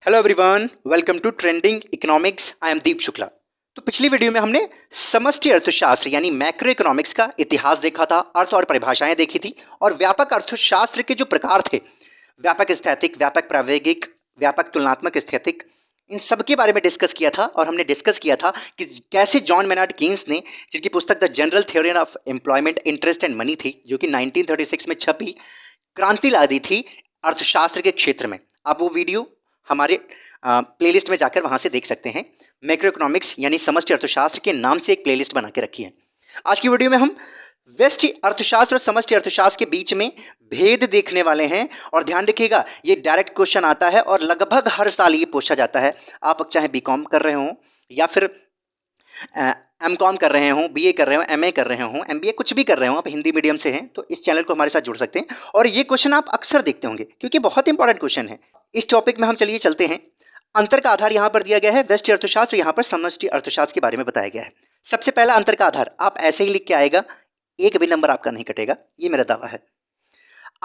Hello everyone, welcome to trending economics. I am Deep Shukla. तो पिछली video में हमने समष्टि अर्थशास्त्र यानी मैक्रो इकोनॉमिक्स का इतिहास देखा था, अर्थ और परिभाषाएं देखी थी और व्यापक अर्थशास्त्र के जो प्रकार थे, व्यापक स्थैतिक, व्यापक प्रायोगिक, व्यापक तुलनात्मक स्थैतिक, इन सब के बारे में डिस्कस किया था। और हमने डिस्कस किया था कि कैसे जॉन मेनार्ड कीन्स ने, जिनकी पुस्तक the general theory of employment, interest and money थी, जो कि 1936 में छपी, क्रांति ला दी थी अर्थशास्त्र के क्षेत्र में। आप वो वीडियो हमारे प्लेलिस्ट में जाकर वहां से देख सकते हैं। मैक्रो इकोनॉमिक्स यानी समष्टि अर्थशास्त्र के नाम से एक प्लेलिस्ट बना के रखी है। आज की वीडियो में हम व्यष्टि अर्थशास्त्र और समष्टि अर्थशास्त्र के बीच में भेद देखने वाले हैं। और ध्यान रखिएगा, ये डायरेक्ट क्वेश्चन आता है और लगभग हर साल ये पूछा जाता है। आप चाहे बीकॉम कर रहे हो या फिर एमकॉम कर रहे हो, बीए कर रहे हो, एमए कर रहे हो, एमबीए, कुछ भी कर रहे हो, आप हिंदी मीडियम से हैं तो इस चैनल को हमारे साथ जुड़ सकते हैं। और ये क्वेश्चन आप अक्सर देखते होंगे क्योंकि बहुत इंपॉर्टेंट क्वेश्चन है। इस टॉपिक में हम चलिए चलते हैं। अंतर का आधार यहाँ पर दिया गया है व्यष्टि अर्थशास्त्र, यहाँ पर समष्टि अर्थशास्त्र के बारे में बताया गया है। सबसे पहला अंतर का आधार आप ऐसे ही लिख के आएगा, एक भी नंबर आपका नहीं कटेगा, ये मेरा दावा है।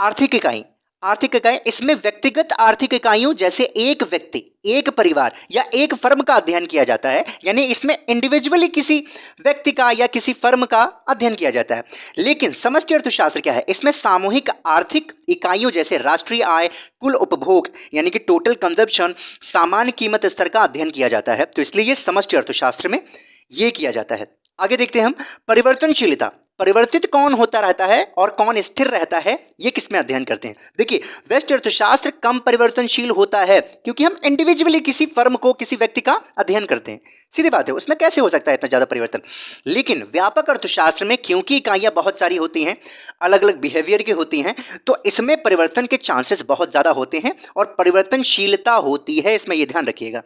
आर्थिक इकाई, आर्थिक इकाई, इसमें व्यक्तिगत आर्थिक इकाइयों जैसे एक व्यक्ति, एक परिवार या एक फर्म का अध्ययन किया जाता है। यानी इसमें इंडिविजुअली किसी व्यक्ति का या किसी फर्म का अध्ययन किया जाता है। लेकिन समष्टि अर्थशास्त्र क्या है, इसमें सामूहिक आर्थिक इकाइयों जैसे राष्ट्रीय आय, कुल उपभोग यानी कि टोटल कंजप्शन, सामान्य कीमत स्तर का अध्ययन किया जाता है। तो इसलिए ये समष्टि अर्थशास्त्र में ये किया जाता है। आगे देखते हैं हम परिवर्तनशीलता, परिवर्तित कौन होता रहता है और कौन स्थिर रहता है, ये किसमें अध्ययन करते हैं। देखिए, व्यष्टि अर्थशास्त्र कम परिवर्तनशील होता है क्योंकि हम इंडिविजुअली किसी फर्म को, किसी व्यक्ति का अध्ययन करते हैं। सीधी बात है, उसमें कैसे हो सकता है इतना ज्यादा परिवर्तन। लेकिन व्यापक अर्थशास्त्र में क्योंकि इकाइयां बहुत सारी होती हैं, अलग अलग बिहेवियर की होती हैं, तो इसमें परिवर्तन के चांसेस बहुत ज्यादा होते हैं और परिवर्तनशीलता होती है। इसमें यह ध्यान रखिएगा।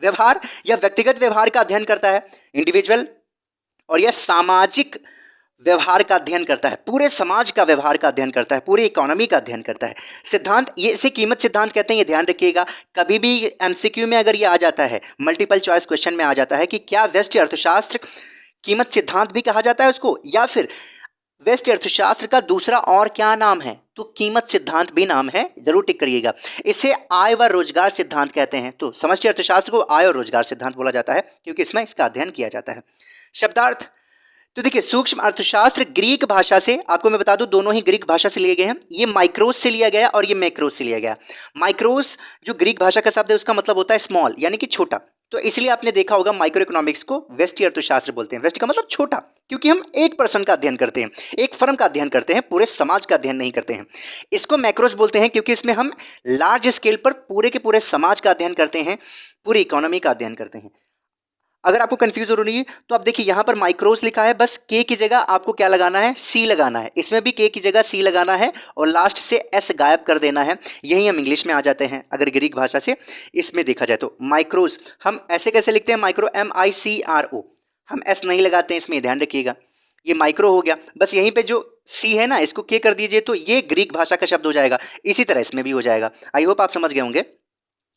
व्यवहार या व्यक्तिगत व्यवहार का अध्ययन करता है इंडिविजुअल, और यह सामाजिक व्यवहार का अध्ययन करता है, पूरे समाज का व्यवहार का अध्ययन करता है, पूरी इकोनॉमी का अध्ययन करता है। सिद्धांत, ये इसे कीमत सिद्धांत कहते हैं, ये ध्यान रखिएगा। कभी भी एमसीक्यू में अगर ये आ जाता है, मल्टीपल चॉइस क्वेश्चन में आ जाता है कि क्या व्यष्टि अर्थशास्त्र कीमत सिद्धांत भी कहा जाता है उसको, या फिर व्यष्टि अर्थशास्त्र का दूसरा और क्या नाम है, तो कीमत सिद्धांत भी नाम है, जरूर टिक करिएगा। इसे आय व रोजगार सिद्धांत कहते हैं। तो समष्टि अर्थशास्त्र को आय और रोजगार सिद्धांत बोला जाता है क्योंकि इसमें इसका अध्ययन किया जाता है। शब्दार्थ, तो देखिए, सूक्ष्म अर्थशास्त्र ग्रीक भाषा से, आपको मैं बता दूं दोनों ही ग्रीक भाषा से लिए गए हैं। ये माइक्रोस से लिया गया और ये मैक्रोस से लिया गया। माइक्रोस जो ग्रीक भाषा का शब्द है उसका मतलब होता है स्मॉल यानी कि छोटा। तो इसलिए आपने देखा होगा माइक्रो इकोनॉमिक्स को व्यष्टि अर्थशास्त्र बोलते हैं। व्यष्टि का मतलब छोटा, क्योंकि हम एक पर्सन का अध्ययन करते हैं, एक फर्म का अध्ययन करते हैं, पूरे समाज का अध्ययन नहीं करते हैं। इसको मैक्रोस बोलते हैं क्योंकि इसमें हम लार्ज स्केल पर पूरे के पूरे समाज का अध्ययन करते हैं, पूरी इकोनॉमी का अध्ययन करते हैं। अगर आपको कंफ्यूज हो रही है तो आप देखिए, यहां पर माइक्रोस लिखा है, बस के की जगह आपको क्या लगाना है, सी लगाना है। इसमें भी के की जगह सी लगाना है और लास्ट से एस गायब कर देना है। यही हम इंग्लिश में आ जाते हैं अगर ग्रीक भाषा से इसमें देखा जाए तो। माइक्रोस हम ऐसे कैसे लिखते हैं, माइक्रो MICRO, हम एस नहीं लगाते हैं इसमें, ध्यान रखिएगा। ये माइक्रो हो गया, बस यहीं पे जो सी है ना, इसको के कर दीजिए तो ये ग्रीक भाषा का शब्द हो जाएगा। इसी तरह इसमें भी हो जाएगा। आई होप आप समझ गए होंगे।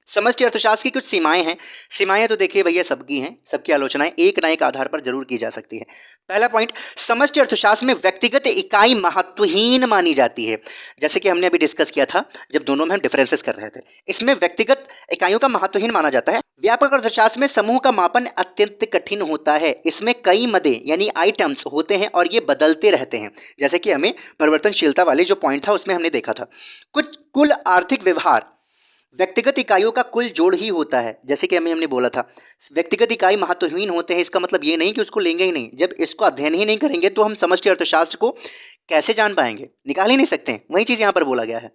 समष्टि अर्थशास्त्र की कुछ सीमाएं हैं। सीमाएं तो देखिए भैया सबकी हैं, सबकी आलोचनाएं एक ना एक आधार पर जरूर की जा सकती है। पहला पॉइंट, समष्टि अर्थशास्त्र में व्यक्तिगत इकाई महत्वहीन मानी जाती है। जैसे कि हमने अभी डिस्कस किया था जब दोनों में हम डिफरेंसेस कर रहे थे, इसमें व्यक्तिगत इकाइयों का महत्वहीन माना जाता है। व्यापक अर्थशास्त्र में समूह का मापन अत्यंत कठिन होता है। इसमें कई मदे यानी आइटम्स होते हैं और ये बदलते रहते हैं। जैसे कि हमें परिवर्तनशीलता वाले जो पॉइंट था उसमें हमने देखा था। कुछ कुल आर्थिक व्यवहार व्यक्तिगत इकाइयों का कुल जोड़ ही होता है। जैसे कि हमने बोला था व्यक्तिगत इकाई महत्वहीन होते हैं, इसका मतलब ये नहीं कि उसको लेंगे ही नहीं। जब इसको अध्ययन ही नहीं करेंगे तो हम समष्टि अर्थशास्त्र को कैसे जान पाएंगे, निकाल ही नहीं सकते हैं। वही चीज यहाँ पर बोला गया है।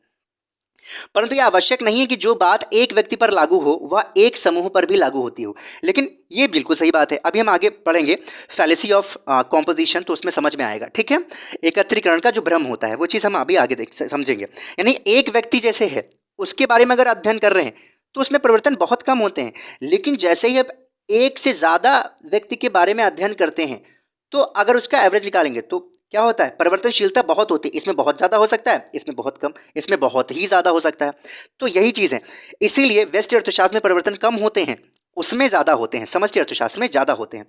परंतु यह आवश्यक नहीं है कि जो बात एक व्यक्ति पर लागू हो वह एक समूह पर भी लागू होती हो। लेकिन ये बिल्कुल सही बात है। अभी हम आगे पढ़ेंगे फैलेसी ऑफ कॉम्पोजिशन, तो उसमें समझ में आएगा। ठीक है, एकत्रीकरण का जो भ्रम होता है वो चीज़ हम अभी आगे समझेंगे। यानी एक व्यक्ति जैसे है उसके बारे में अगर अध्ययन कर रहे हैं तो उसमें परिवर्तन बहुत कम होते हैं। लेकिन जैसे ही आप एक से ज़्यादा व्यक्ति के बारे में अध्ययन करते हैं तो अगर उसका एवरेज निकालेंगे तो क्या होता है, परिवर्तनशीलता बहुत होती है। इसमें बहुत ज़्यादा हो सकता है, इसमें बहुत कम, इसमें बहुत ही ज़्यादा हो सकता है। तो यही चीज़ है, इसीलिए व्यष्टि अर्थशास्त्र में परिवर्तन कम होते हैं, उसमें ज़्यादा होते हैं, समष्टि अर्थशास्त्र में ज़्यादा होते हैं।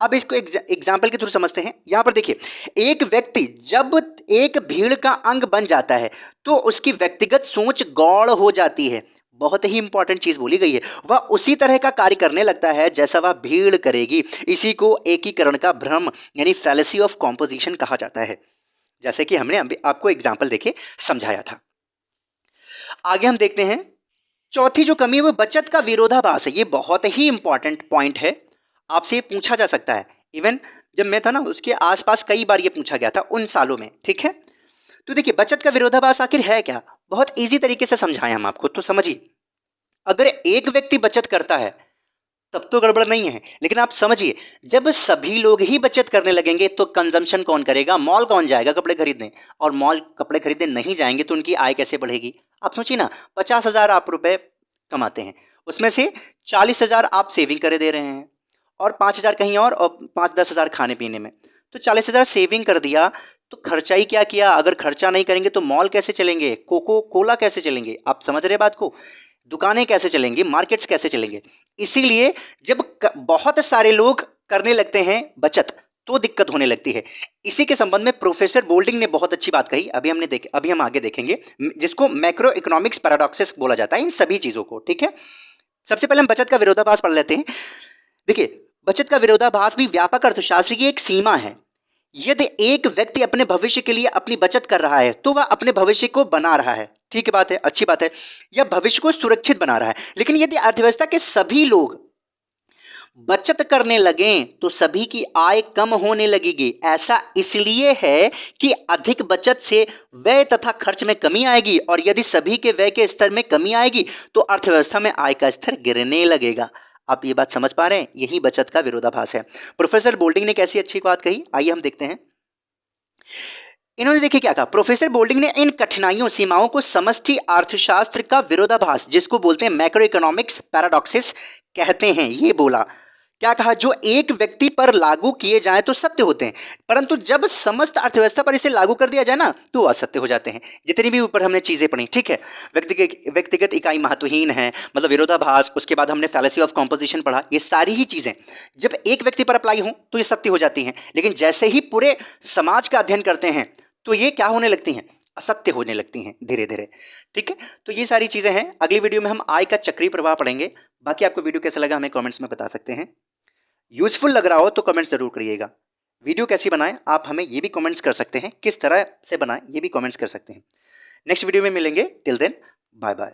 अब इसको एग्जाम्पल के थ्रू समझते हैं। यहाँ पर देखिए, एक व्यक्ति जब एक भीड़ का अंग बन जाता है तो उसकी व्यक्तिगत सोच गौड़ हो जाती है। बहुत ही इंपॉर्टेंट चीज बोली गई है। वह उसी तरह का कार्य करने लगता है जैसा वह भीड़ करेगी। इसी को एकीकरण का भ्रम यानी फैलेसी ऑफ कॉम्पोजिशन कहा जाता है, जैसे कि हमने अभी आपको एग्जाम्पल देके समझाया था। आगे हम देखते हैं चौथी जो कमी है वो बचत का विरोधाभास है। ये बहुत ही इंपॉर्टेंट पॉइंट है, आपसे ये पूछा जा सकता है। इवन जब मैं था ना उसके आसपास कई बार ये पूछा गया था उन सालों में, ठीक है। तो देखिए बचत का विरोधाभास आखिर है क्या, बहुत इजी तरीके से समझाएं हम आपको, तो समझिए। अगर एक व्यक्ति बचत करता है तब तो गड़बड़ नहीं है, लेकिन आप समझिए जब सभी लोग ही बचत करने लगेंगे तो कंजम्पशन कौन करेगा, मॉल कौन जाएगा कपड़े खरीदने, और मॉल कपड़े खरीदने नहीं जाएंगे तो उनकी आय कैसे बढ़ेगी। आप सोचिए ना, 50,000 आप रुपए कमाते हैं, उसमें से 40,000 आप सेविंग करे दे रहे हैं और 5,000 कहीं और 5-10,000 खाने पीने में, तो 40,000 सेविंग कर दिया तो खर्चा ही क्या किया। अगर खर्चा नहीं करेंगे तो मॉल कैसे चलेंगे, कोको कोला कैसे चलेंगे, आप समझ रहे बात को, दुकानें कैसे चलेंगी, मार्केट्स कैसे चलेंगे। इसीलिए जब बहुत सारे लोग करने लगते हैं बचत तो दिक्कत होने लगती है। इसी के संबंध में प्रोफेसर बोल्डिंग ने बहुत अच्छी बात कही, अभी हम आगे देखेंगे, जिसको मैक्रो इकोनॉमिक्स पैराडॉक्सिस बोला जाता है इन सभी चीजों को, ठीक है। सबसे पहले हम बचत का विरोधाभास पढ़ लेते हैं। देखिए बचत का विरोधाभास भी व्यापक अर्थशास्त्र की एक सीमा है। यदि एक व्यक्ति अपने भविष्य के लिए अपनी बचत कर रहा है तो वह अपने भविष्य को बना रहा है, ठीक है, बात है, अच्छी बात है, या भविष्य को सुरक्षित बना रहा है। लेकिन यदि अर्थव्यवस्था के सभी लोग बचत करने लगें तो सभी की आय कम होने लगेगी। ऐसा इसलिए है कि अधिक बचत से व्यय तथा खर्च में कमी आएगी, और यदि सभी के व्यय के स्तर में कमी आएगी तो अर्थव्यवस्था में आय का स्तर गिरने लगेगा। आप ये बात समझ पा रहे हैं, यही बचत का विरोधाभास है। प्रोफेसर बोल्डिंग ने कैसी अच्छी बात कही, आइए हम देखते हैं। इन्होंने देखिए क्या कहा, प्रोफेसर बोल्डिंग ने इन कठिनाइयों सीमाओं को समष्टि अर्थशास्त्र का विरोधाभास, जिसको बोलते हैं मैक्रो इकोनॉमिक्स पैराडॉक्सिस कहते हैं, ये बोला। क्या कहा, जो एक व्यक्ति पर लागू किए जाए तो सत्य होते हैं, परंतु जब समस्त अर्थव्यवस्था पर इसे लागू कर दिया जाए ना तो असत्य हो जाते हैं। जितनी भी ऊपर हमने चीजें पढ़ी, ठीक है, व्यक्तिगत इकाई महत्वहीन है, मतलब विरोधाभास, उसके बाद हमने फैलेसी ऑफ कॉम्पोजिशन पढ़ा, ये सारी ही चीजें जब एक व्यक्ति पर अप्लाई हो तो ये सत्य हो जाती हैं, लेकिन जैसे ही पूरे समाज का अध्ययन करते हैं तो ये क्या होने लगती हैं, असत्य होने लगती हैं धीरे धीरे, ठीक है। तो ये सारी चीजें हैं। अगली वीडियो में हम आय का चक्रीय प्रभाव पढ़ेंगे। बाकी आपको वीडियो कैसा लगा हमें कमेंट्स में बता सकते हैं। यूजफुल लग रहा हो तो कमेंट जरूर करिएगा। वीडियो कैसी बनाएं आप हमें ये भी कमेंट्स कर सकते हैं, किस तरह से बनाएं ये भी कमेंट्स कर सकते हैं। नेक्स्ट वीडियो में मिलेंगे, टिल देन बाय बाय।